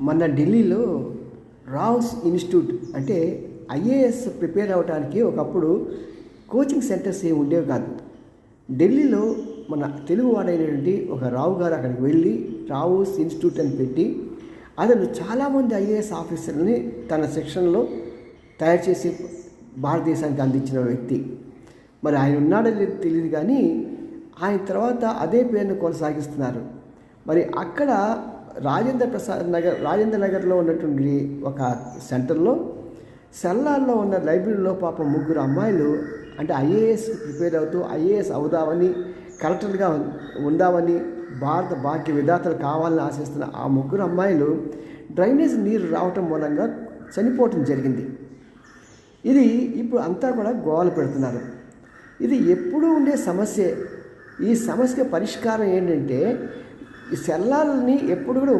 మన ఢిల్లీలో రావ్స్ ఇన్స్టిట్యూట్ అంటే ఐఏఎస్ ప్రిపేర్ అవ్వడానికి ఒకప్పుడు కోచింగ్ సెంటర్స్ ఏమి ఉండేవి కాదు. ఢిల్లీలో మన తెలుగువాడైనటువంటి ఒక రావు గారు అక్కడికి వెళ్ళి రావ్స్ ఇన్స్టిట్యూట్ అని పెట్టి అతను చాలామంది ఐఏఎస్ ఆఫీసర్ని తన సెక్షన్లో తయారు చేసి భారతదేశానికి అందించిన వ్యక్తి. మరి ఆయన ఉన్నాడో లేదు తెలియదు, కానీ ఆయన తర్వాత అదే పేరును కొనసాగిస్తున్నారు. మరి అక్కడ రాజేంద్ర నగర్లో ఉన్నటువంటి ఒక సెంటర్లో సెల్లార్లో ఉన్న లైబ్రరీలో పాపం ముగ్గురు అమ్మాయిలు అంటే ఐఏఎస్ ప్రిపేర్ అవుతూ ఐఏఎస్ అవుదామని, కలెక్టర్గా ఉందామని, భారత భాగ్య విధాతలు కావాలని ఆశిస్తున్న ఆ ముగ్గురు అమ్మాయిలు డ్రైనేజ్ నీరు రావటం మూలంగా చనిపోవటం జరిగింది. ఇది ఇప్పుడు అంతా కూడా గోల పెడుతున్నారు. ఇది ఎప్పుడూ ఉండే సమస్యే. ఈ సమస్యకి పరిష్కారం ఏంటంటే ఈ సెల్లార్ని ఎప్పుడు కూడా